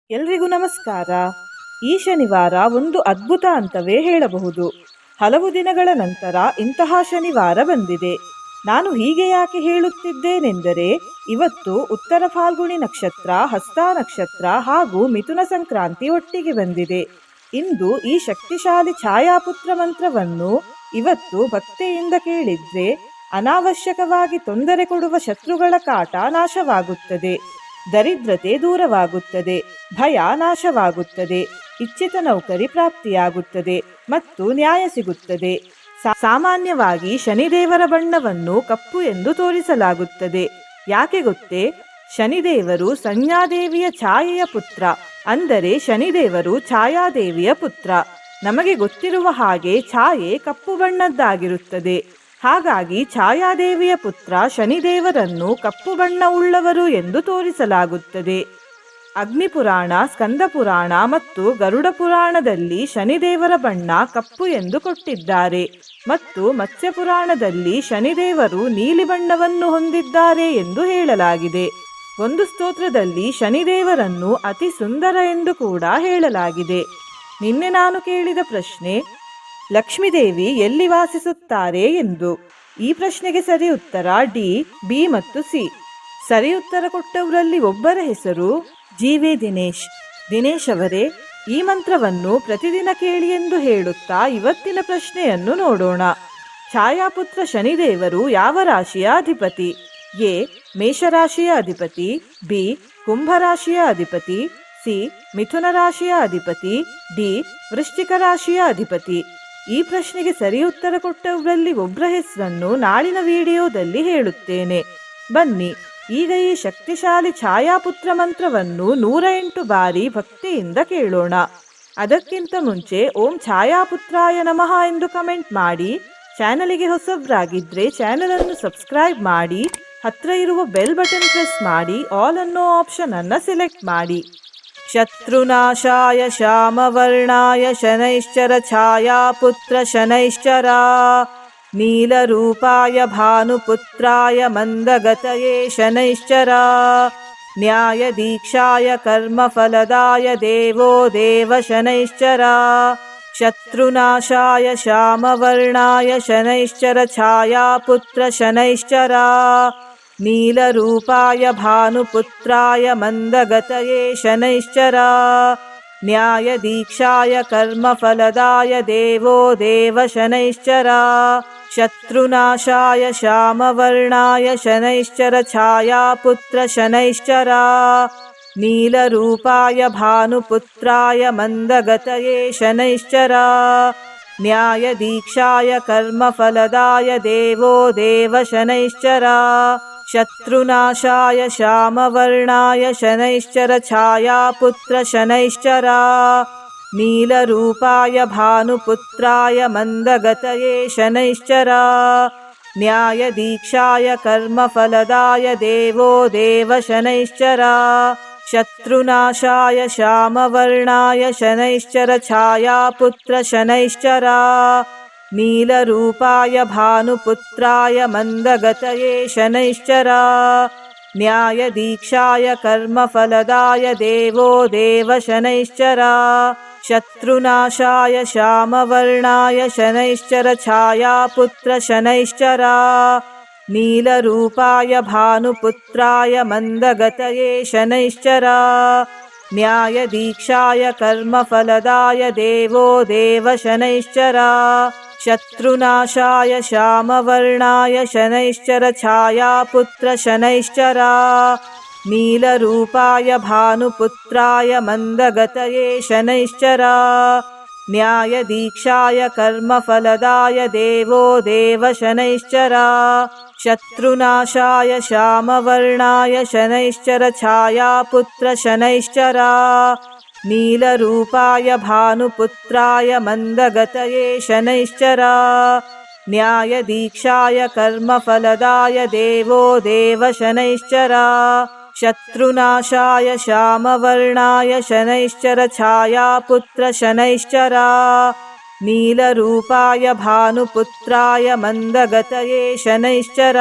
ಎಲ್ರಿಗೂ ನಮಸ್ಕಾರ. ಈ ಶನಿವಾರ ಒಂದು ಅದ್ಭುತ ಅಂತವೇ ಹೇಳಬಹುದು. ಹಲವು ದಿನಗಳ ನಂತರ ಇಂತಹ ಶನಿವಾರ ಬಂದಿದೆ. ನಾನು ಹೀಗೆ ಯಾಕೆ ಹೇಳುತ್ತಿದ್ದೇನೆಂದರೆ, ಇವತ್ತು ಉತ್ತರ ಫಾಲ್ಗುಣಿ ನಕ್ಷತ್ರ, ಹಸ್ತ ನಕ್ಷತ್ರ ಹಾಗೂ ಮಿಥುನ ಸಂಕ್ರಾಂತಿ ಒಟ್ಟಿಗೆ ಬಂದಿದೆ. ಇಂದು ಈ ಶಕ್ತಿಶಾಲಿ ಛಾಯಾಪುತ್ರ ಮಂತ್ರವನ್ನು ಇವತ್ತು ಭಕ್ತಿಯಿಂದ ಕೇಳಿದ್ರೆ ಅನಾವಶ್ಯಕವಾಗಿ ತೊಂದರೆ ಕೊಡುವ ಶತ್ರುಗಳ ಕಾಟ ನಾಶವಾಗುತ್ತದೆ, ದರಿದ್ರತೆ ದೂರವಾಗುತ್ತದೆ, ಭಯ ನಾಶವಾಗುತ್ತದೆ, ಇಚ್ಛಿತ ನೌಕರಿ ಪ್ರಾಪ್ತಿಯಾಗುತ್ತದೆ ಮತ್ತು ನ್ಯಾಯ ಸಿಗುತ್ತದೆ. ಸಾಮಾನ್ಯವಾಗಿ ಶನಿದೇವರ ಬಣ್ಣವನ್ನು ಕಪ್ಪು ಎಂದು ತೋರಿಸಲಾಗುತ್ತದೆ. ಯಾಕೆ ಗೊತ್ತೇ? ಶನಿದೇವರು ಸಂಜ್ಞಾದೇವಿಯ ಛಾಯೆಯ ಪುತ್ರ, ಅಂದರೆ ಶನಿದೇವರು ಛಾಯಾದೇವಿಯ ಪುತ್ರ. ನಮಗೆ ಗೊತ್ತಿರುವ ಹಾಗೆ ಛಾಯೆ ಕಪ್ಪು ಬಣ್ಣದ್ದಾಗಿರುತ್ತದೆ. ಹಾಗಾಗಿ ಛಾಯಾದೇವಿಯ ಪುತ್ರ ಶನಿದೇವರನ್ನು ಕಪ್ಪು ಬಣ್ಣವುಳ್ಳವರು ಎಂದು ತೋರಿಸಲಾಗುತ್ತದೆ. ಅಗ್ನಿಪುರಾಣ, ಸ್ಕಂದ ಪುರಾಣ ಮತ್ತು ಗರುಡ ಪುರಾಣದಲ್ಲಿ ಶನಿದೇವರ ಬಣ್ಣ ಕಪ್ಪು ಎಂದು ಕೊಟ್ಟಿದ್ದಾರೆ ಮತ್ತು ಮತ್ಸ್ಯ ಪುರಾಣದಲ್ಲಿ ಶನಿದೇವರು ನೀಲಿ ಬಣ್ಣವನ್ನು ಹೊಂದಿದ್ದಾರೆ ಎಂದು ಹೇಳಲಾಗಿದೆ. ಒಂದು ಸ್ತೋತ್ರದಲ್ಲಿ ಶನಿದೇವರನ್ನು ಅತಿ ಸುಂದರ ಎಂದು ಕೂಡ ಹೇಳಲಾಗಿದೆ. ನಿನ್ನೆ ನಾನು ಕೇಳಿದ ಪ್ರಶ್ನೆ, ಲಕ್ಷ್ಮೀದೇವಿ ಎಲ್ಲಿ ವಾಸಿಸುತ್ತಾರೆ ಎಂದು. ಈ ಪ್ರಶ್ನೆಗೆ ಸರಿ ಉತ್ತರ ಡಿ, ಬಿ ಮತ್ತು ಸಿ. ಸರಿ ಉತ್ತರ ಕೊಟ್ಟವರಲ್ಲಿ ಒಬ್ಬರ ಹೆಸರು ಜಿ.ವಿ. ದಿನೇಶ್. ದಿನೇಶ್ ಅವರೇ, ಈ ಮಂತ್ರವನ್ನು ಪ್ರತಿದಿನ ಕೇಳಿ ಎಂದು ಹೇಳುತ್ತಾ ಇವತ್ತಿನ ಪ್ರಶ್ನೆಯನ್ನು ನೋಡೋಣ. ಛಾಯಾಪುತ್ರ ಶನಿದೇವರು ಯಾವ ರಾಶಿಯ ಅಧಿಪತಿ? ಎ, ಮೇಷರಾಶಿಯ ಅಧಿಪತಿ, ಬಿ, ಕುಂಭರಾಶಿಯ ಅಧಿಪತಿ, ಸಿ, ಮಿಥುನ ರಾಶಿಯ ಅಧಿಪತಿ, ಡಿ, ವೃಶ್ಚಿಕ ರಾಶಿಯ ಅಧಿಪತಿ. ಈ ಪ್ರಶ್ನೆಗೆ ಸರಿ ಉತ್ತರ ಕೊಟ್ಟವರಲ್ಲಿ ಒಬ್ಬರ ಹೆಸರನ್ನು ನಾಳಿನ ವಿಡಿಯೋದಲ್ಲಿ ಹೇಳುತ್ತೇನೆ. ಬನ್ನಿ ಈಗ ಈ ಶಕ್ತಿಶಾಲಿ ಛಾಯಾಪುತ್ರ ಮಂತ್ರವನ್ನು 108 ಬಾರಿ ಭಕ್ತಿಯಿಂದ ಕೇಳೋಣ. ಅದಕ್ಕಿಂತ ಮುಂಚೆ ಓಂ ಛಾಯಾಪುತ್ರಾಯ ನಮಃ ಎಂದು ಕಮೆಂಟ್ ಮಾಡಿ. ಚಾನಲಿಗೆ ಹೊಸಬ್ರಾಗಿದ್ದರೆ ಚಾನಲನ್ನು ಸಬ್ಸ್ಕ್ರೈಬ್ ಮಾಡಿ, ಹತ್ರ ಇರುವ ಬೆಲ್ ಬಟನ್ ಪ್ರೆಸ್ ಮಾಡಿ, ಆಲ್ ಅನ್ನೋ ಆಪ್ಷನ್ ಅನ್ನು ಸೆಲೆಕ್ಟ್ ಮಾಡಿ. ಶತ್ರುನಾಶಾಯ ಶ್ಯಾಮವರ್ಣಾಯ ಶನೈಶ್ಚರ ಛಾಯಾಪುತ್ರ ಶನೈಶ್ಚರ ನೀಲರೂಪಾಯ ಭಾನುಪುತ್ರಾಯ ಮಂದಗತಯೇ ಶನೈಶ್ಚರ ನ್ಯಾಯದೀಕ್ಷಾಯ ಕರ್ಮಫಲದಾಯ ದೇವೋ ದೇವ ಶನೈಶ್ಚರ ಶತ್ರುನಾಶಾಯ ಶ್ಯಾಮವರ್ಣಾಯ ಶನೈಶ್ಚರ ಛಾಯಾಪುತ್ರ ಶನೈಶ್ಚರ ನೀಲರೂಪಾಯ ಭಾನುಪುತ್ರಾಯ ಮಂದಗತಯೇ ಶನೈಶ್ಚರ ನ್ಯಾಯದೀಕ್ಷಾಯ ಕರ್ಮಫಲದಾಯ ದೇವೋ ದೇವ ಶನೈಶ್ಚರ ಶತ್ರುನಾಶಾಯ ಶ್ಯಾಮವರ್ಣಾಯ ಶನೈಶ್ಚರ ಛಾಯಾಪುತ್ರ ಶನೈಶ್ಚರ ನೀಲರೂಪಾಯ ಭಾನುಪುತ್ರಾಯ ಮಂದಗತಯೇ ಶನೈಶ್ಚರ ನ್ಯಾಯದೀಕ್ಷಾಯ ಕರ್ಮಫಲದಾಯ ದೇವೋ ದೇವ ಶನೈಶ್ಚರ ಶತ್ರುನಾಶಾಯ ಶ್ಯಾಮವರ್ಣಾಯ ಶನೈಶ್ಚರ ಛಾಯಾಪುತ್ರ ಶನೈಶ್ಚರ ನೀಲರೂಪಾಯ ಭಾನುಪುತ್ರಾಯ ಮಂದಗತಯೇ ಶನೈಶ್ಚರ ನ್ಯಾಯದೀಕ್ಷಾಯ ಕರ್ಮಫಲದಾಯ ದೇವೋ ದೇವ ಶನೈಶ್ಚರ ಶತ್ರುನಾಶಾಯ ಶ್ಯಾಮವರ್ಣಾಯ ಶನೈಶ್ಚರ ಛಾಯಾಪುತ್ರ ಶನೈಶ್ಚರ ನೀಲರೂಪಾಯ ಭಾನುಪುತ್ರಾಯ ಮಂದಗತಯೇ ಶನೈಶ್ಚರ ನ್ಯಾಯದೀಕ್ಷಾಯ ಕರ್ಮಫಲದಾಯ ದೇವೋ ದೇವ ಶನೈಶ್ಚರ ಶತ್ರುನಾಶಾಯ ಶ್ಯಾಮವರ್ಣಾಯ ಶನೈಶ್ಚರ ಛಾಯಾಪುತ್ರ ಶನೈಶ್ಚರ ನೀಲರೂಪಾಯ ಭಾನುಪುತ್ರಾಯ ಮಂದಗತಯೇ ಶನೈಶ್ಚರ ನ್ಯಾಯದೀಕ್ಷಾಯ ಕರ್ಮಫಲದಾಯ ದೇವೋ ದೇವ ಶನೈಶ್ಚರ ಶತ್ರುನಾಶಾಯ ಶ್ಯಾಮವರ್ಣಾಯ ಶನೈಶ್ಚರ ಛಾಯಾಪುತ್ರ ಶನೈಶ್ಚರ ನೀಲರೂಪಾಯ ಭಾನುಪುತ್ರಾಯ ಮಂದಗತಯೇ ಶನೈಶ್ಚರ ನ್ಯಾಯದೀಕ್ಷಾಯ ಕರ್ಮಫಲದಾಯ ದೇವೋ ದೇವ ಶನೈಶ್ಚರ ಶತ್ರುನಾಶಾಯ ಶ್ಯಾಮವರ್ಣಾಯ ಶನೈಶ್ಚರ ಛಾಯಾಪುತ್ರ ಶನೈಶ್ಚರ ನೀಲರೂಪಾಯ ಭಾನುಪುತ್ರಾಯ ಮಂದಗತಯೇ ಶನೈಶ್ಚರ ನ್ಯಾಯದೀಕ್ಷಾಯ ಕರ್ಮಫಲದಾಯ ದೇವೋ ದೇವ ಶನೈಶ್ಚರ ಶತ್ರುನಾಶಾಯ ಶ್ಯಾಮವರ್ಣಾಯ ಶನೈಶ್ಚರ ಛಾಯಾಪುತ್ರ ಶನೈಶ್ಚರ ನೀಲರೂಪಾಯ ಭಾನುಪುತ್ರಾಯ ಮಂದಗತಯೇ ಶನೈಶ್ಚರ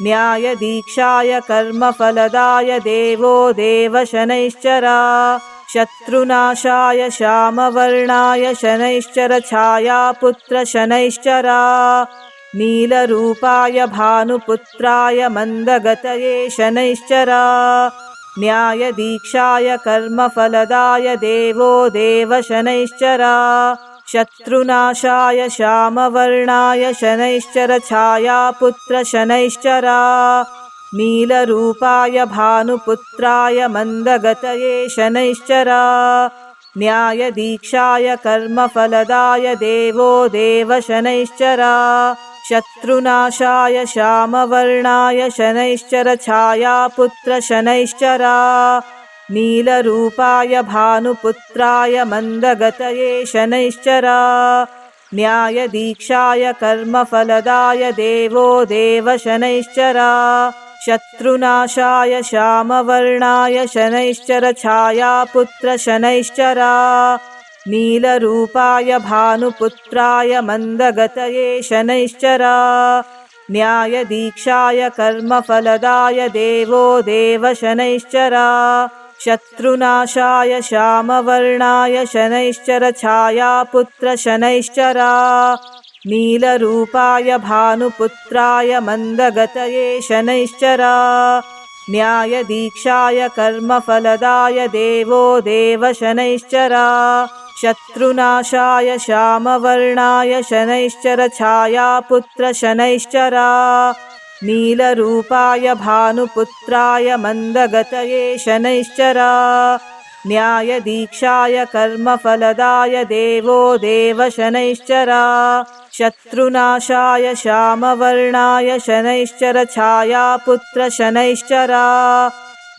न्यायदीक्षाय कर्मफलदाय देवो देवशनैश्चरा शत्रुनाशाय श्यामवर्णाय शनैश्चर छायापुत्रशनैश्चरा नीलरूपाय भानुपुत्राय मन्दगतये शनैश्चरा न्यायदीक्षाय कर्मफलदाय देवो देवशनैश्चरा शत्रुनाशाय श्यामवर्णाय शनैश्चर छायापुत्रशनैश्चरा नीलरूपाय भानुपुत्राय मन्दगतये शनैश्चरा न्यायदीक्षाय कर्मफलदाय देवो देवशनैश्चरा शत्रुनाशाय श्यामवर्णाय शनैश्चर छायापुत्रशनैश्चरा नीलरूपाय भानुपुत्राय मन्दगतये शनैश्चरा न्यायदीक्षाय कर्मफलदाय देवो देवशनैश्चरा शत्रुनाशाय श्यामवर्णाय शनैश्चर छायापुत्रशनैश्चरा नीलरूपाय भानुपुत्राय मन्दगतये शनैश्चरा न्यायदीक्षाय कर्मफलदाय देवो देवशनैश्चरा शत्रुनाशाय श्यामवर्णाय शनैश्चर छायापुत्रशनैश्चरा नीलरूपाय भानुपुत्राय मन्दगतये शनैश्चरा न्यायदीक्षाय कर्मफलदाय देवो देवशनैश्चरा शत्रुनाशाय श्यामवर्णाय शनैश्चर छायापुत्रशनैश्चरा नीलरूपाय भानुपुत्राय मन्दगतये शनैश्चरा न्यायदीक्षाय कर्मफलदाय देवो देवशनैश्चरा शत्रुनाशाय श्यामवर्णाय शनैश्चर छायापुत्रशनैश्चरा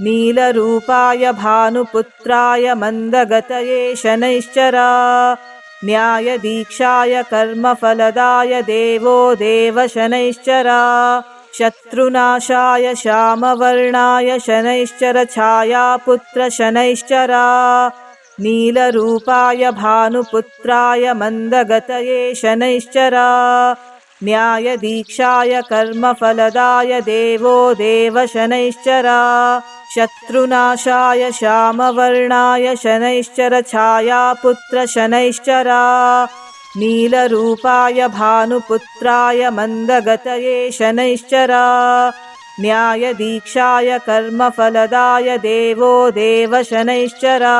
नीलरूपाय भानुपुत्राय मन्दगतये शनैश्चरा न्यायदीक्षाय कर्मफलदाय देवो देवशनैश्चरा शत्रुनाशाय श्यामवर्णाय शनैश्चर छायापुत्रशनैश्चरा नीलरूपाय भानुपुत्राय मन्दगतये शनैश्चरा न्यायदीक्षाय कर्मफलदाय देवो देवशनैश्चरा शत्रुनाशाय श्यामवर्णाय शनैश्चर छायापुत्रशनैश्चरा नीलरूपाय भानुपुत्राय मन्दगतये शनैश्चरा न्यायदीक्षाय कर्मफलदाय देवो देवशनैश्चरा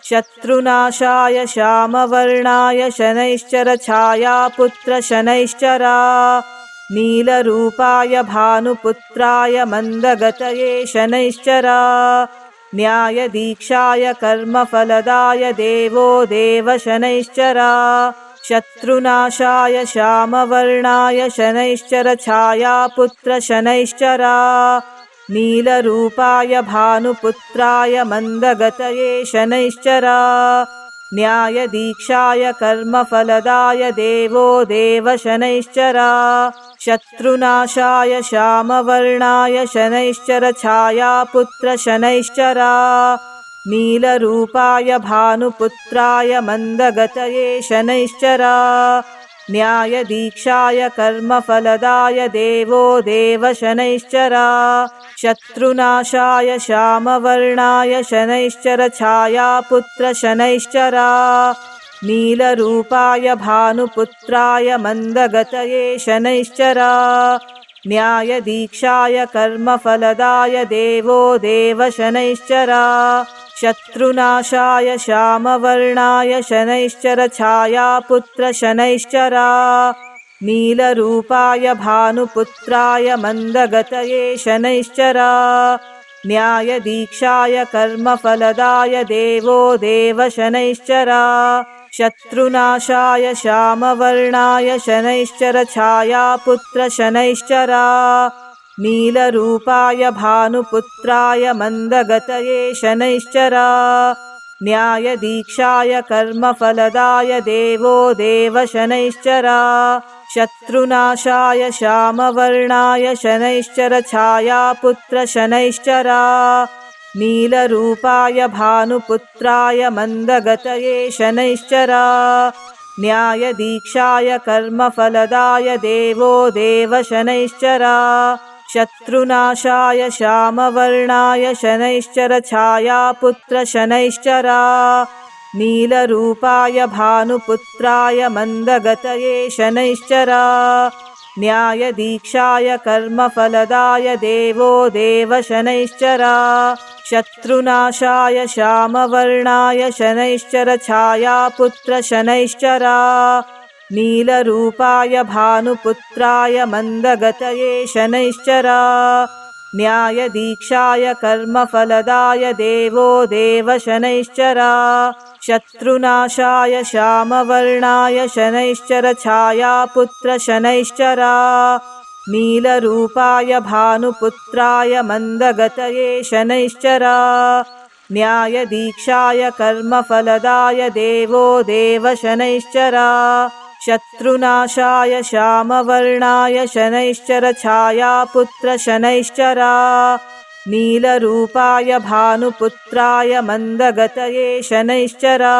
शत्रुनाशाय श्यामवर्णाय शनैश्चर छायापुत्रशनैश्चरा नीलरूपाय भानुपुत्राय मन्दगतये शनैश्चरा न्यायदीक्षाय कर्मफलदाय देवो देवशनैश्चरा शत्रुनाशाय श्यामवर्णाय शनैश्चर छायापुत्रशनैश्चरा नीलरूपाय भानुपुत्राय मन्दगतये शनैश्चरा न्यायदीक्षाय कर्मफलदाय देवो देवशनैश्चरा शत्रुनाशाय श्यामवर्णाय शनैश्चर छायापुत्रशनैश्चरा नीलरूपाय भानुपुत्राय मन्दगतये शनैश्चरा न्यायदीक्षाय कर्मफलदाय देवो देवशनैश्चरा शत्रुनाशाय श्यामवर्णाय शनैश्चर छायापुत्रशनैश्चरा नीलरूपाय भानुपुत्राय मन्दगतये शनैश्चरा न्यायदीक्षाय कर्मफलदाय देवो देवशनैश्चरा शत्रुनाशाय श्यामवर्णाय शनैश्चर छायापुत्रशनैश्चरा नीलरूपाय भानुपुत्राय मन्दगतये शनैश्चरा न्यायदीक्षाय कर्मफलदाय देवो देवशनैश्चरा शत्रुनाशाय श्यामवर्णाय शनैश्चर छायापुत्रशनैश्चरा नीलरूपाय भानुपुत्राय मन्दगतये शनैश्चरा न्यायदीक्षाय कर्मफलदाय देवो देवशनैश्चरा शत्रुनाशाय श्यामवर्णाय शनैश्चर छायापुत्रशनैश्चरा नीलरूपाय भानुपुत्राय मन्दगतये शनैश्चरा न्यायदीक्षाय कर्मफलदाय देवो देवशनैश्चरा शत्रुनाशाय श्यामवर्णाय शनैश्चर छायापुत्र शनैश्चरा नीलरूपाय भानुपुत्राय मन्दगतये शनैश्चरा न्यायदीक्षाय कर्मफलदाय देवो देव शनैश्चरा शत्रुनाशाय श्यामवर्णाय शनैश्चर छायापुत्र शनैश्चरा नीलरूपाय भानुपुत्राय मन्दगतये शनैश्चरा न्यायदीक्षाय कर्मफलदाय देवो देव शनैश्चरा शत्रुनाशाय श्यामवर्णाय शनैश्चर छायापुत्र शनैश्चरा नीलरूपाय भानुपुत्राय मन्दगतये शनैश्चरा न्यायदीक्षाय कर्मफलदाय देवो देव शनैश्चरा शत्रुनाशाय श्यामवर्णाय शनैश्चर छायापुत्र शनैश्चरा नीलरूपाय भानुपुत्राय मन्दगतये शनैश्चरा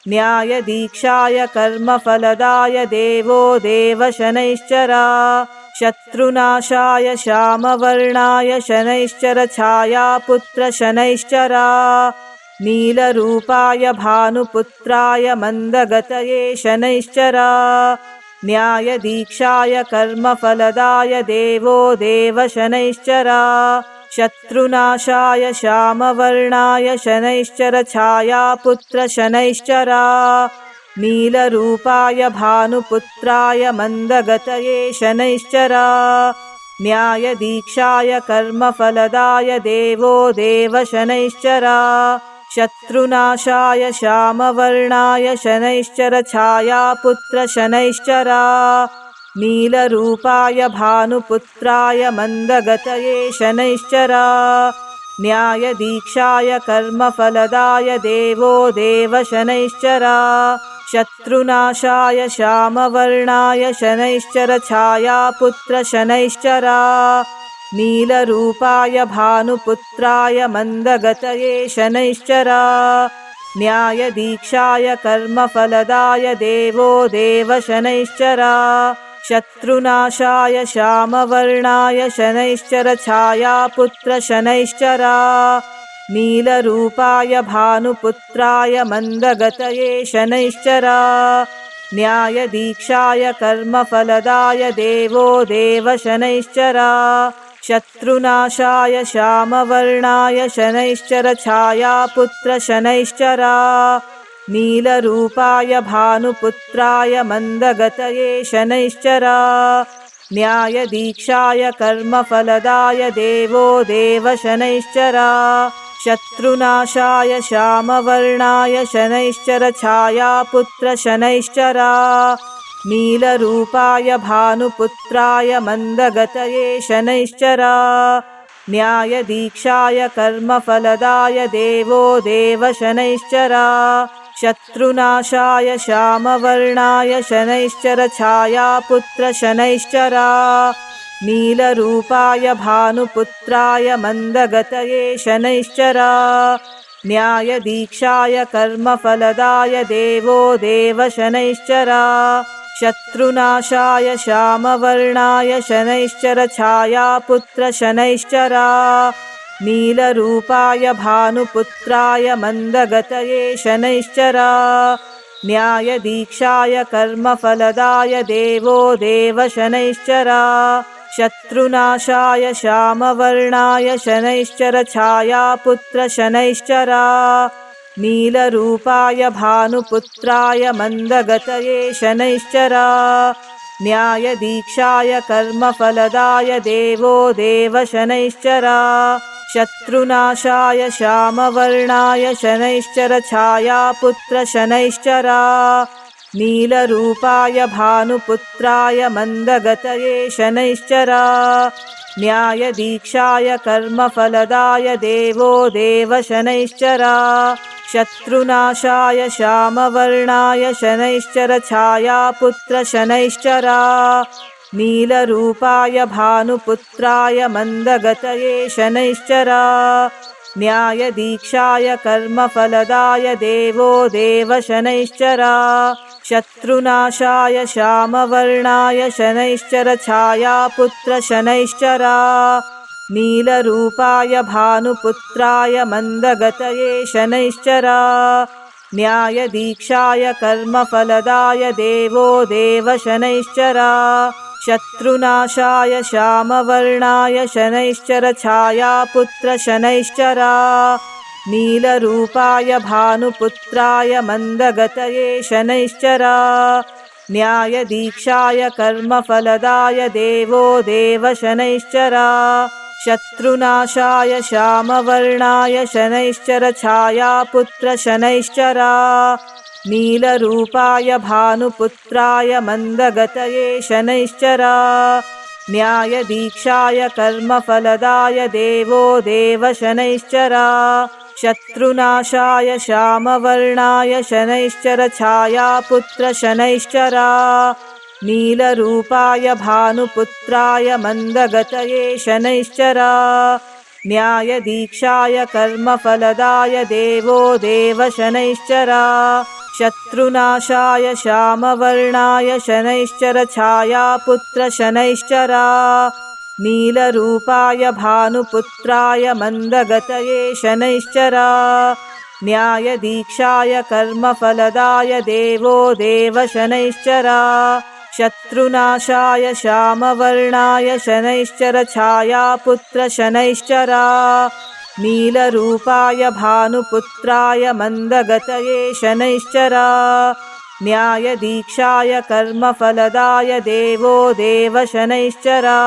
न्यायदीक्षाय कर्मफलदाय देवो देव शनैश्चरा शत्रुनाशाय श्यामवर्णाय शनैश्चर छायापुत्र शनैश्चरा नीलरूपाय भानुपुत्राय मन्दगतये शनैश्चरा न्यायदीक्षाय कर्मफलदाय देवो देव शनैश्चरा शत्रुनाशाय श्यामवर्णाय शनैश्चर छायापुत्र शनैश्चरा नीलरूपाय भानुपुत्राय मन्दगतये शनैश्चरा न्यायदीक्षाय कर्मफलदाय देवो देव शनैश्चरा शत्रुनाशाय श्यामवर्णाय शनैश्चर छायापुत्र शनैश्चरा नीलरूपाय भानुपुत्राय मन्दगतये शनैश्चरा न्यायदीक्षाय कर्मफलदाय देवो देव शनैश्चरा शत्रुनाशाय श्यामवर्णाय शनैश्चर छायापुत्र शनैश्चरा नीलरूपाय भानुपुत्राय मन्दगतये शनैश्चरा न्यायदीक्षाय कर्मफलदाय देवो देव शनैश्चरा शत्रुनाशाय श्यामवर्णाय शनैश्चर छायापुत्र शनैश्चरा नीलरूपाय भानुपुत्राय मन्दगतये शनैश्चरा न्यायदीक्षाय कर्मफलदाय देवो देव शनैश्चरा शत्रुनाशाय श्यामवर्णाय शनैश्चर छायापुत्र शनैश्चरा नीलरूपाय भानुपुत्राय मन्दगतये शनैश्चरा न्यायदीक्षाय कर्मफलदाय देवो देव शनैश्चरा शत्रुनाशाय श्यामवर्णाय शनैश्चर छायापुत्र शनैश्चरा नीलरूपाय भानुपुत्राय मन्दगतये शनैश्चरा न्यायदीक्षाय कर्मफलदाय देवो देव शनैश्चरा शत्रुनाशाय श्यामवर्णाय शनैश्चर छायापुत्र शनैश्चरा नीलरूपाय भानुपुत्राय मन्दगतये शनैश्चरा न्यायदीक्षाय कर्मफलदाय देवो देव शनैश्चरा शत्रुनाशाय श्यामवर्णाय शनैश्चर छायापुत्र शनैश्चरा नीलरूपाय भानुपुत्राय मन्दगतये शनैश्चरा न्यायदीक्षाय कर्मफलदाय देवो देव शनैश्चरा शत्रुनाशाय श्यामवर्णाय शनैश्चर छायापुत्र शनैश्चरा नीलरूपाय भानुपुत्राय मन्दगतये शनैश्चरा न्यायदीक्षाय कर्मफलदाय देवो देव शनैश्चरा शत्रुनाशाय श्यामवर्णाय शनैश्चर छायापुत्र शनैश्चरा नीलरूपाय भानुपुत्राय मन्दगतये शनैश्चरा न्यायदीक्षाय कर्मफलदाय देवो देव शनैश्चरा शत्रुनाशाय श्यामवर्णाय शनैश्चर छायापुत्र शनैश्चरा नीलरूपाय भानुपुत्राय मन्दगतये शनैश्चरा न्यायदीक्षाय कर्मफलदाय देवो देवशनैश्चरा शत्रुनाशाय श्यामवर्णाय शनैश्चर छायापुत्रशनैश्चरा नीलरूपाय भानुपुत्राय मन्दगतये शनैश्चरा न्यायदीक्षाय कर्मफलदाय देवो देवशनैश्चरा शत्रुनाशाय श्यामवर्णाय शनैश्चर छायापुत्रशनैश्चरा नीलरूपाय भानुपुत्राय मन्दगतये शनैश्चरा न्यायदीक्षाय कर्मफलदाय देवो देवशनैश्चरा शत्रुनाशाय श्यामवर्णाय शनैश्चर छायापुत्रशनैश्चरा नीलरूपाय भानुपुत्राय मन्दगतये शनैश्चरा न्यायदीक्षाय कर्मफलदाय देवो देवशनैश्चरा शत्रुनाशाय श्यामवर्णाय शनैश्चर छायापुत्रशनैश्चरा नीलरूपाय भानुपुत्राय मन्दगतये शनैश्चरा न्यायदीक्षाय कर्मफलदाय देवो देवशनैश्चरा शत्रुनाशाय श्यामवर्णाय शनैश्चर छायापुत्रशनैश्चरा नीलरूपाय भानुपुत्राय मन्दगतये शनैश्चरा न्यायदीक्षाय कर्मफलदाय देवो देवशनैश्चरा शत्रुनाशाय श्यामवर्णाय शनैश्चर छायापुत्रशनैश्चरा नीलरूपाय भानुपुत्राय मन्दगतये शनैश्चरा न्यायदीक्षाय कर्मफलदाय देवो देवशनैश्चरा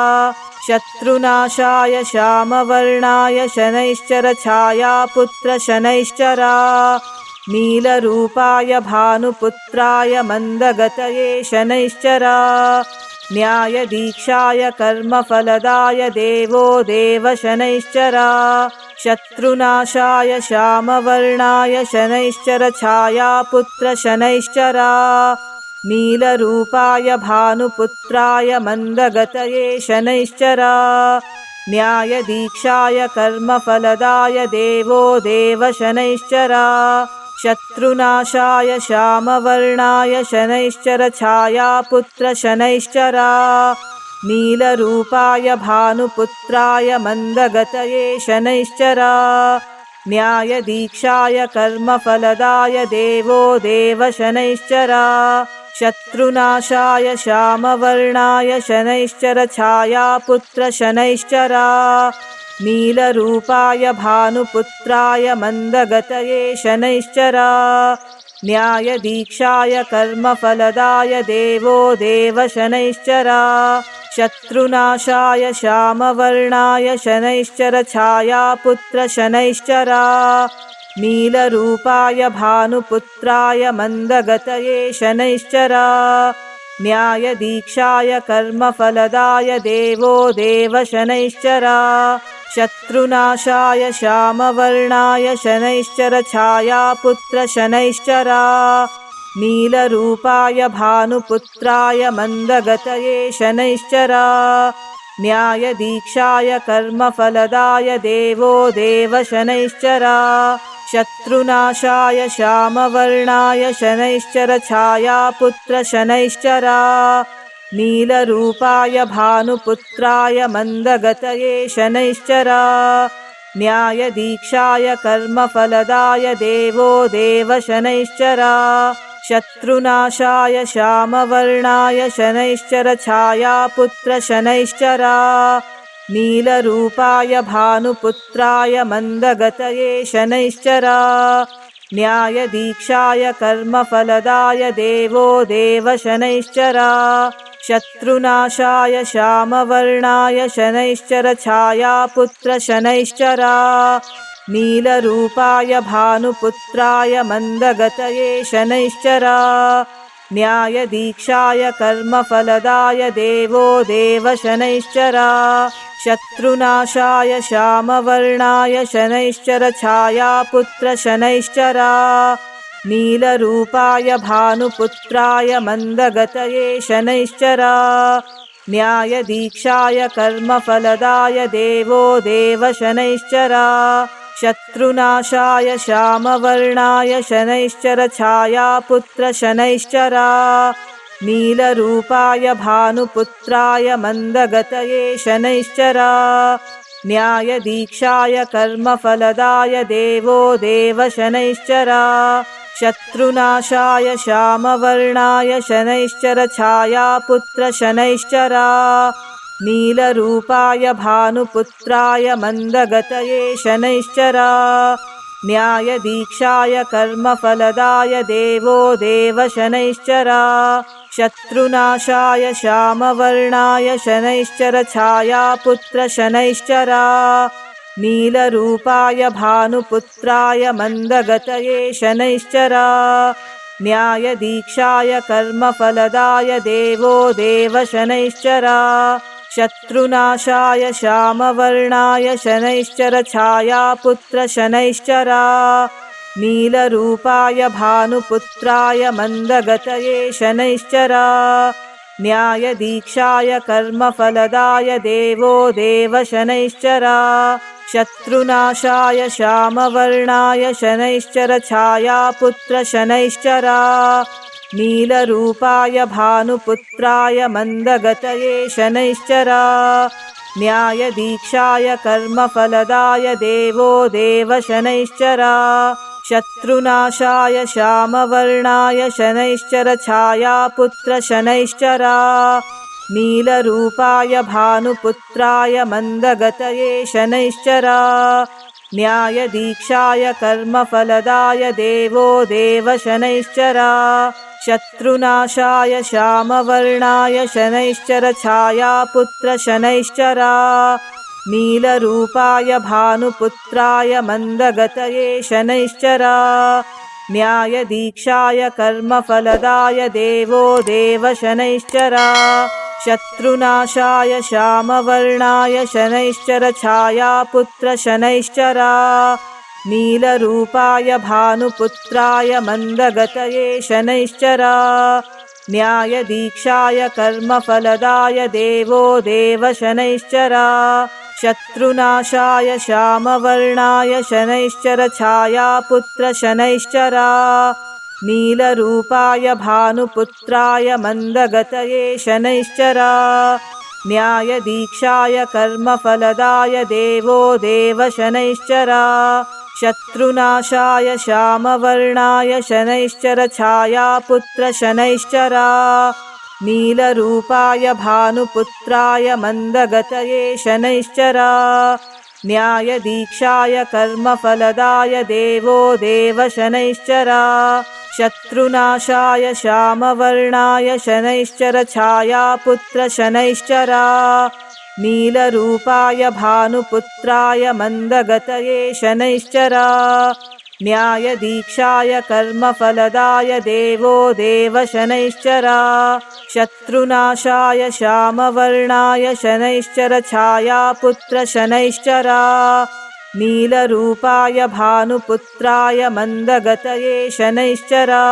शत्रुनाशाय श्यामवर्णाय शनैश्चर छायापुत्रशनैश्चरा नीलरूपाय भानुपुत्राय मन्दगतये शनैश्चरा न्यायदीक्षाय कर्मफलदाय देवो देवशनैश्चरा शत्रुनाशाय श्यामवर्णाय शनैश्चर छायापुत्रशनैश्चरा नीलरूपाय भानुपुत्राय मन्दगतये शनैश्चरा न्यायदीक्षाय कर्मफलदाय देवो देवशनैश्चरा शत्रुनाशाय श्यामवर्णाय शनैश्चर छायापुत्रशनैश्चरा नीलरूपाय भानुपुत्राय मन्दगतये शनैश्चरा न्यायदीक्षाय कर्मफलदाय देवो देवशनैश्चरा शत्रुनाशाय श्यामवर्णाय शनैश्चर छायापुत्रशनैश्चरा नीलरूपाय भानुपुत्राय मन्दगतये शनैश्चरा न्यायदीक्षाय कर्मफलदाय देवो देवशनैश्चरा शत्रुनाशाय श्यामवर्णाय शनैश्चर छायापुत्रशनैश्चरा नीलरूपाय भानुपुत्राय मन्दगतये शनैश्चरा न्यायदीक्षाय कर्मफलदाय देवो देवशनैश्चरा शत्रुनाशाय श्यामवर्णाय शनैश्चर छायापुत्रशनैश्चरा नीलरूपाय भानुपुत्राय मन्दगतये शनैश्चरा न्यायदीक्षाय कर्मफलदाय देवो देवशनैश्चरा शत्रुनाशाय श्यामवर्णाय शनैश्चर छायापुत्रशनैश्चरा नीलरूपाय भानुपुत्राय मन्दगतये शनैश्चरा न्यायदीक्षाय कर्मफलदाय देवो देवशनैश्चरा शत्रुनाशाय श्यामवर्णाय शनैश्चर छायापुत्रशनैश्चरा नीलरूपाय भानुपुत्राय मन्दगतये शनैश्चरा न्यायदीक्षाय कर्मफलदाय देवो देवशनैश्चरा शत्रुनाशाय श्यामवर्णाय शनैश्चर छायापुत्रशनैश्चरा नीलरूपाय भानुपुत्राय मन्दगतये शनैश्चरा न्यायदीक्षाय कर्मफलदाय देवो देवशनैश्चरा शत्रुनाशाय श्यामवर्णाय शनैश्चर छायापुत्रशनैश्चरा नीलरूपाय भानुपुत्राय मन्दगतये शनैश्चरा न्यायदीक्षाय कर्मफलदाय देवो देवशनैश्चरा शत्रुनाशाय श्यामवर्णाय शनैश्चर छायापुत्र शनैश्चरा नीलरूपाय भानुपुत्राय मन्दगतये शनैश्चरा न्यायदीक्षाय कर्मफलदाय देवो देव शनैश्चरा शत्रुनाशाय श्यामवर्णाय शनैश्चर छायापुत्र शनैश्चरा नीलरूपाय भानुपुत्राय मन्दगतये शनैश्चरा न्यायदीक्षाय कर्मफलदाय देवो देव शनैश्चरा शत्रुनाशाय श्यामवर्णाय शनैश्चर छायापुत्र शनैश्चरा नीलरूपाय भानुपुत्राय मन्दगतये शनैश्चरा न्यायदीक्षाय कर्मफलदाय देवो देव शनैश्चरा शत्रुनाशाय श्यामवर्णाय शनैश्चर छायापुत्र शनैश्चरा नीलरूपाय भानुपुत्राय मन्दगतये शनैश्चरा न्यायदीक्षाय कर्मफलदाय देवो देव शनैश्चरा शत्रुनाशाय श्यामवर्णाय शनैश्चर छायापुत्र शनैश्चरा नीलरूपाय भानुपुत्राय मन्दगतये शनैश्चरा न्यायदीक्षाय कर्मफलदाय देवो देव शनैश्चरा शत्रुनाशाय श्यामवर्णाय शनैश्चर छायापुत्र शनैश्चरा नीलरूपाय भानुपुत्राय मन्दगतये शनैश्चरा न्यायदीक्षाय कर्मफलदाय देवो देव शनैश्चरा शत्रुनाशाय श्यामवर्णाय शनैश्चर छायापुत्र शनैश्चरा नीलरूपाय भानुपुत्राय मन्दगतये शनैश्चरा न्यायदीक्षाय कर्मफलदाय देवो देव शनैश्चरा शत्रुनाशाय श्यामवर्णाय शनैश्चर छायापुत्र शनैश्चरा नीलरूपाय भानुपुत्राय मन्दगतये शनैश्चरा न्यायदीक्षाय कर्मफलदाय देवो देव शनैश्चरा शत्रुनाशाय श्यामवर्णाय शनैश्चर छायापुत्र शनैश्चरा नीलरूपाय भानुपुत्राय मन्दगतये शनैश्चरा न्यायदीक्षाय कर्मफलदाय देवो देव शनैश्चरा शत्रुनाशाय श्यामवर्णाय शनैश्चर छायापुत्र शनैश्चरा नीलरूपाय भानुपुत्राय मन्दगतये शनैश्चरा न्यायदीक्षाय कर्मफलदाय देवो देव शनैश्चरा शत्रुनाशाय श्यामवर्णाय शनैश्चर छायापुत्र शनैश्चरा नीलरूपाय भानुपुत्राय मन्दगतये शनैश्चरा न्यायदीक्षाय कर्मफलदाय देवो देव शनैश्चरा शत्रुनाशाय श्यामवर्णाय शनैश्चर छायापुत्र शनैश्चरा नीलरूपाय भानुपुत्राय मन्दगतये शनैश्चरा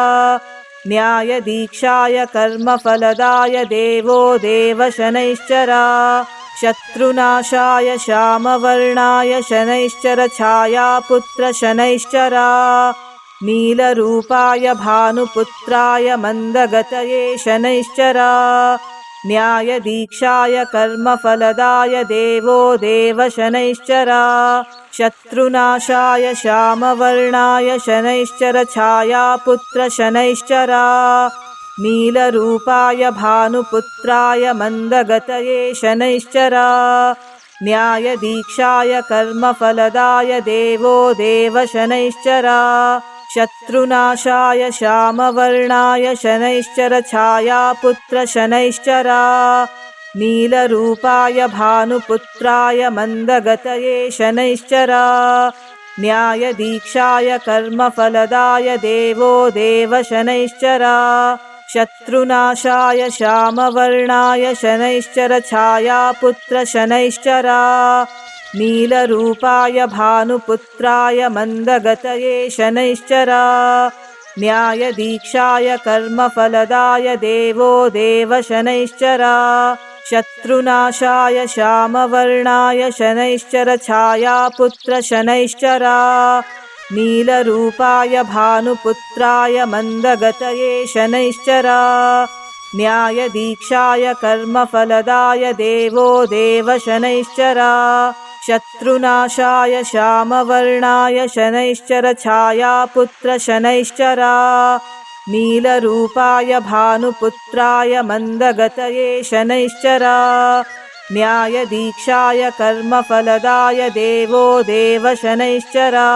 न्यायदीक्षाय कर्मफलदाय देवो देव शनैश्चरा शत्रुनाशाय श्यामवर्णाय शनैश्चर छायापुत्र शनैश्चरा नीलरूपाय भानुपुत्राय मन्दगतये शनैश्चरा न्यायदीक्षाय कर्मफलदाय देवो देव शनैश्चरा शत्रुनाशाय श्यामवर्णाय शनैश्चर छायापुत्र शनैश्चरा नीलरूपाय भानुपुत्राय मन्दगतये शनैश्चरा न्यायदीक्षाय कर्मफलदाय देवो देव शनैश्चरा शत्रुनाशाय श्यामवर्णाय शनैश्चर छायापुत्र शनैश्चरा नीलरूपाय भानुपुत्राय मन्दगतये शनैश्चरा न्यायदीक्षाय कर्मफलदाय देवो देव शनैश्चरा शत्रुनाशाय श्यामवर्णाय शनैश्चर छायापुत्र शनैश्चरा नीलरूपाय भानुपुत्राय मन्दगतये शनैश्चरा न्यायदीक्षाय कर्मफलदाय देवो देव शनैश्चरा शत्रुनाशाय श्यामवर्णाय शनैश्चर छायापुत्र शनैश्चरा नीलरूपाय भानुपुत्राय मन्दगतये शनैश्चरा न्यायदीक्षाय कर्मफलदाय देवो देव शनैश्चरा शत्रुनाशाय श्यामवर्णाय शनैश्चर छायापुत्र शनैश्चरा नीलरूपाय भानुपुत्राय मन्दगतये शनैश्चरा न्यायदीक्षाय कर्मफलदाय देवो देव शनैश्चरा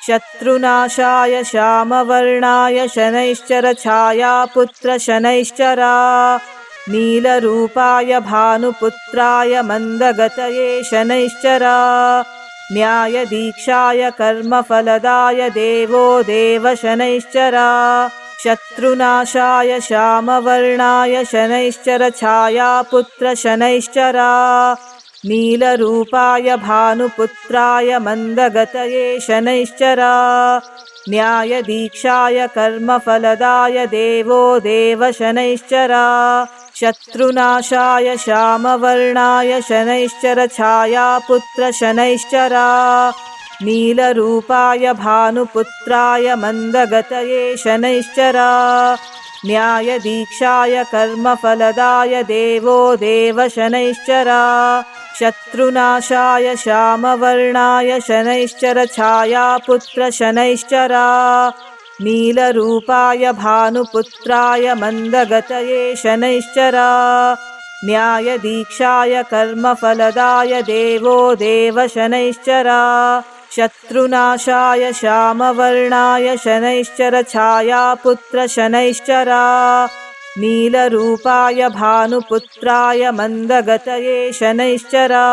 शत्रुनाशाय श्यामवर्णाय शनैश्चर छायापुत्र शनैश्चरा नीलरूपाय भानुपुत्राय मन्दगतये शनैश्चरा न्यायदीक्षाय कर्मफलदाय देवो देव शनैश्चरा शत्रुनाशाय श्यामवर्णाय शनैश्चर छायापुत्र शनैश्चरा नीलरूपाय भानुपुत्राय मन्दगतये शनैश्चरा न्यायदीक्षाय कर्मफलदाय देवो देव शनैश्चरा शत्रुनाशाय श्यामवर्णाय शनैश्चर छायापुत्र शनैश्चरा नीलरूपाय भानुपुत्राय मन्दगतये शनैश्चरा न्यायदीक्षाय कर्मफलदाय देवो देव शनैश्चरा शत्रुनाशाय श्यामवर्णाय शनैश्चर छायापुत्र शनैश्चरा नीलरूपाय भानुपुत्राय मन्दगतये शनैश्चरा न्यायदीक्षाय कर्मफलदाय देवो देव शनैश्चरा शत्रुनाशाय श्यामवर्णाय शनैश्चर छायापुत्र शनैश्चरा नीलरूपाय भानुपुत्राय मन्दगतये शनैश्चरा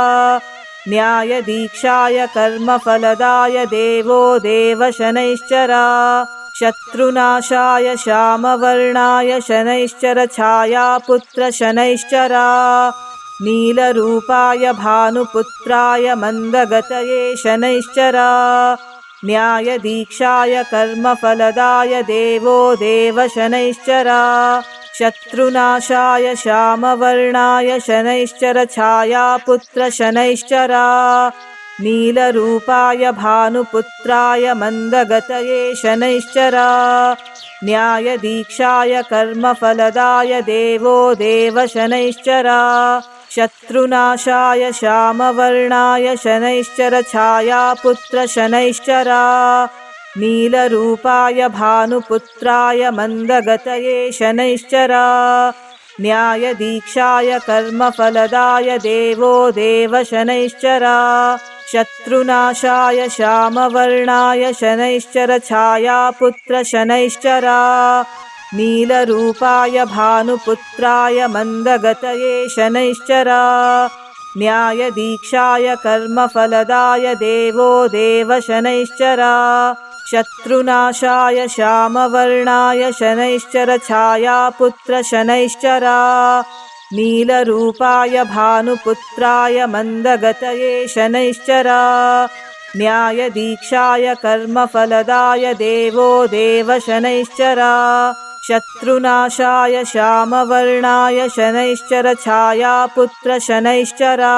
न्यायदीक्षाय कर्मफलदाय देवो देव शनैश्चरा शत्रुनाशाय श्यामवर्णाय शनैश्चर छायापुत्र शनैश्चरा नीलरूपाय भानुपुत्राय मन्दगतये शनैश्चरा न्यायदीक्षाय कर्मफलदाय देवो देव शनैश्चरा शत्रुनाशाय श्यामवर्णाय शनैश्चर छायापुत्र शनैश्चरा नीलरूपाय भानुपुत्राय मन्दगतये शनैश्चरा न्यायदीक्षाय कर्मफलदाय देवो देव शनैश्चरा शत्रुनाशाय श्यामवर्णाय शनैश्चर छायापुत्र शनैश्चरा नीलरूपाय भानुपुत्राय मन्दगतये शनैश्चरा न्यायदीक्षाय कर्मफलदाय देवो देव शनैश्चरा शत्रुनाशाय श्यामवर्णाय शनैश्चर छायापुत्र शनैश्चरा नीलरूपाय भानुपुत्राय मन्दगतये शनैश्चरा न्यायदीक्षाय कर्मफलदाय देवो देव शनैश्चरा शत्रुनाशाय श्यामवर्णाय शनैश्चर छायापुत्र शनैश्चरा नीलरूपाय भानुपुत्राय मन्दगतये शनैश्चरा न्यायदीक्षाय कर्मफलदाय देवो देव शनैश्चरा शत्रुनाशाय श्यामवर्णाय शनैश्चर छायापुत्र शनैश्चरा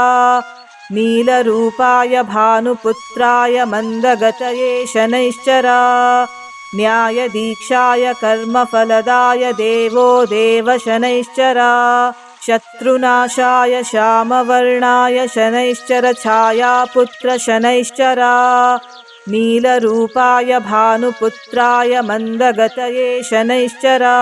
नीलरूपाय भानुपुत्राय मन्दगतये शनैश्चरा न्यायदीक्षाय कर्मफलदाय देवो देव शनैश्चरा शत्रुनाशाय श्यामवर्णाय शनैश्चर छायापुत्र शनैश्चरा नीलरूपाय भानुपुत्राय मन्दगतये शनैश्चरा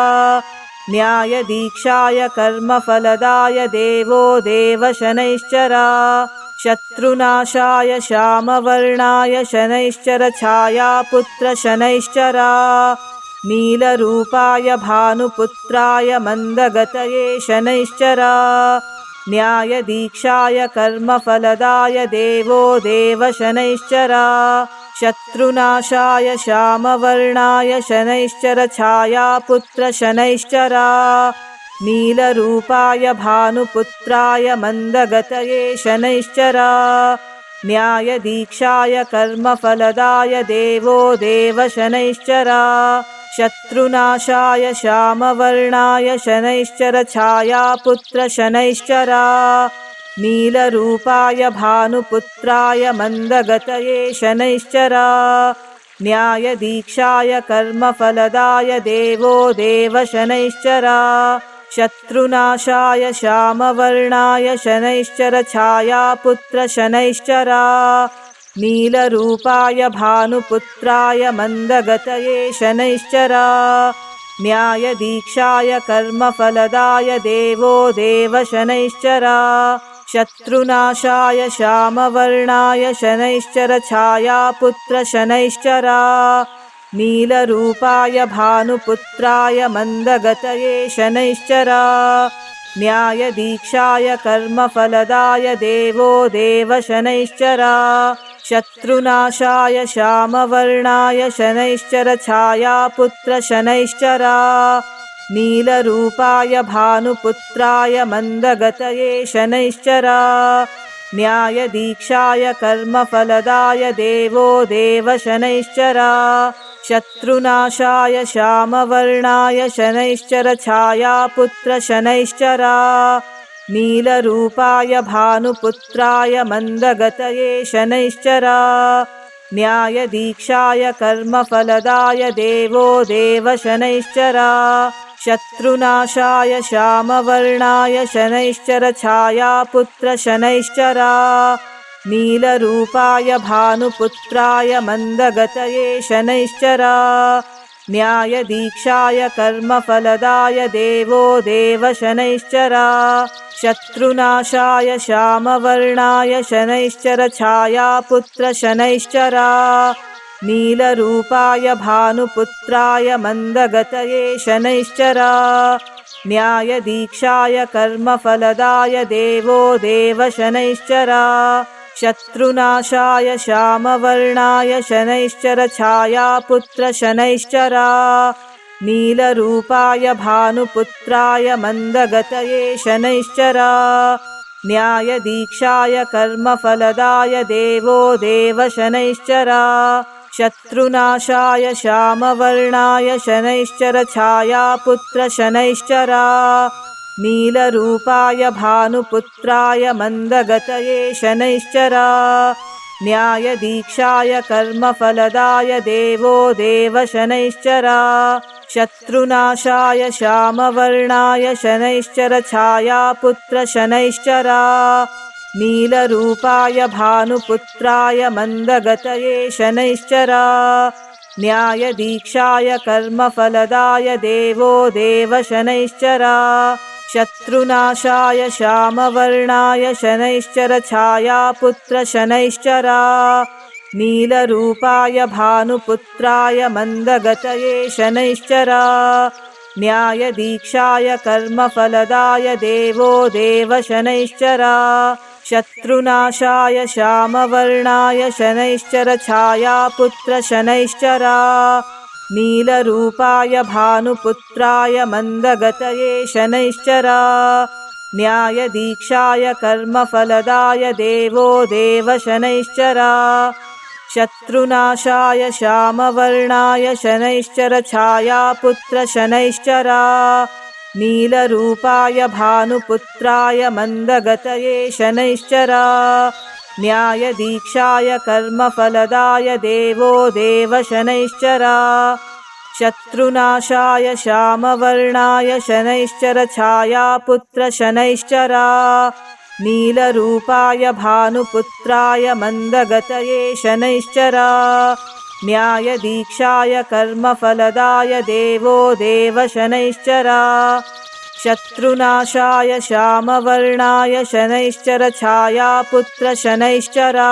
न्यायदीक्षाय कर्मफलदाय देवो देव शनैश्चरा शत्रुनाशाय श्यामवर्णाय शनैश्चर छायापुत्र शनैश्चरा नीलरूपाय भानुपुत्राय मन्दगतये शनैश्चरा न्यायदीक्षाय कर्मफलदाय देवो देव शनैश्चरा शत्रुनाशाय श्यामवर्णाय शनैश्चर छायापुत्र शनैश्चरा नीलरूपाय भानुपुत्राय मन्दगतये शनैश्चरा न्यायदीक्षाय कर्मफलदाय देवो देव शनैश्चरा शत्रुनाशाय श्यामवर्णाय शनैश्चर छायापुत्र शनैश्चरा नीलरूपाय भानुपुत्राय मन्दगतये शनैश्चरा न्यायदीक्षाय कर्मफलदाय देवो देव शनैश्चरा शत्रुनाशाय श्यामवर्णाय शनैश्चर छायापुत्र शनैश्चरा नीलरूपाय भानुपुत्राय मन्दगतये शनैश्चरा न्यायदीक्षाय कर्मफलदाय देवो देव शनैश्चरा शत्रुनाशाय श्यामवर्णाय शनैश्चर छायापुत्र शनैश्चरा नीलरूपाय भानुपुत्राय मन्दगतये शनैश्चरा न्यायदीक्षाय कर्मफलदाय देवो देव शनैश्चरा शत्रुनाशाय श्यामवर्णाय शनैश्चर छायापुत्र शनैश्चरा नीलरूपाय भानुपुत्राय मन्दगतये शनैश्चरा न्यायदीक्षाय कर्मफलदाय देवो देव शनैश्चरा शत्रुनाशाय श्यामवर्णाय शनैश्चर छायापुत्र शनैश्चरा नीलरूपाय भानुपुत्राय मन्दगतये शनैश्चरा न्यायदीक्षाय कर्मफलदाय देवो देव शनैश्चरा शत्रुनाशाय श्यामवर्णाय शनैश्चर छायापुत्र शनैश्चरा नीलरूपाय भानुपुत्राय मन्दगतये शनैश्चरा न्यायदीक्षाय कर्मफलदाय देवो देव शनैश्चरा शत्रुनाशाय श्यामवर्णाय शनैश्चर छायापुत्र शनैश्चरा नीलरूपाय भानुपुत्राय मन्दगतये शनैश्चरा न्यायदीक्षाय कर्मफलदाय देवो देव शनैश्चरा शत्रुनाशाय श्यामवर्णाय शनैश्चर छायापुत्र शनैश्चरा नीलरूपाय भानुपुत्राय मन्दगतये शनैश्चरा न्यायदीक्षाय कर्मफलदाय देवो देव शनैश्चरा शत्रुनाशाय श्यामवर्णाय शनैश्चर छायापुत्र शनैश्चरा नीलरूपाय भानुपुत्राय मन्दगतये शनैश्चरा न्यायदीक्षाय कर्मफलदाय देवो देव शनैश्चरा शत्रुनाशाय श्यामवर्णाय शनैश्चर छायापुत्र शनैश्चरा नीलरूपाय भानुपुत्राय मन्दगतये शनैश्चरा न्यायदीक्षाय कर्मफलदाय देवो देव शनैश्चरा शत्रुनाशाय श्यामवर्णाय शनैश्चर छायापुत्र शनैश्चरा नीलरूपाय भानुपुत्राय मन्दगतये शनैश्चरा न्यायदीक्षाय कर्मफलदाय देवो देव शनैश्चरा शत्रुनाशाय श्यामवर्णाय शनैश्चर छायापुत्र शनैश्चरा नीलरूपाय भानुपुत्राय मन्दगतये शनैश्चरा न्यायदीक्षाय कर्मफलदाय देवो देव शनैश्चरा शत्रुनाशाय श्यामवर्णाय शनैश्चर छायापुत्र शनैश्चरा नीलरूपाय भानुपुत्राय मन्दगतये शनैश्चरा न्यायदीक्षाय कर्मफलदाय देवो देव शनैश्चरा शत्रुनाशाय श्यामवर्णाय शनैश्चर छायापुत्र शनैश्चरा नीलरूपाय भानुपुत्राय मन्दगतये शनैश्चरा न्यायदीक्षाय कर्मफलदाय देवो देव शनैश्चरा शत्रुनाशाय श्यामवर्णाय शनैश्चर छायापुत्र शनैश्चरा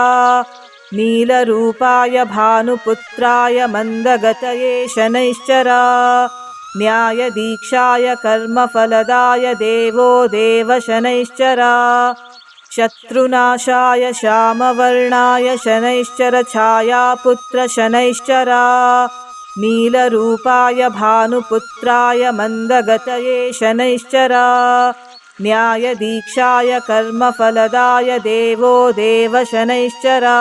नीलरूपाय भानुपुत्राय मन्दगतये शनैश्चरा न्यायदीक्षाय कर्मफलदाय देवो देव शनैश्चरा शत्रुनाशाय श्यामवर्णाय शनैश्चर छायापुत्र शनैश्चरा नीलरूपाय भानुपुत्राय मन्दगतये शनैश्चरा न्यायदीक्षाय कर्मफलदाय देवो देव शनैश्चरा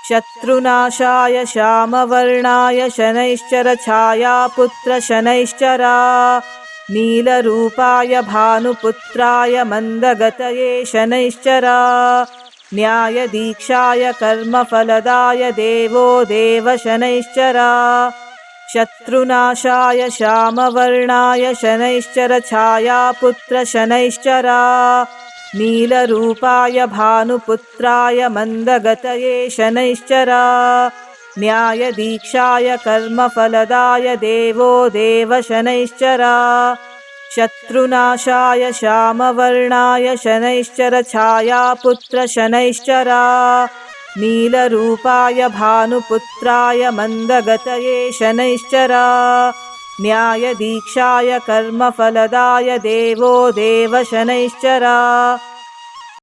शत्रुनाशाय श्यामवर्णाय शनैश्चर छायापुत्र शनैश्चरा नीलरूपाय भानुपुत्राय मन्दगतये शनैश्चरा न्यायदीक्षाय कर्मफलदाय देवो देव शनैश्चरा शत्रुनाशाय श्यामवर्णाय शनैश्चर छायापुत्र शनैश्चरा नीलरूपाय भानुपुत्राय मन्दगतये शनैश्चरा न्यायदीक्षाय कर्मफलदाय देवो देव शनैश्चरा शत्रुनाशाय श्यामवर्णाय शनैश्चर छायापुत्र शनैश्चरा नीलरूपाय भानुपुत्राय मन्दगतये शनैश्चरा न्यायदीक्षाय कर्मफलदाय देवो देव शनैश्चरा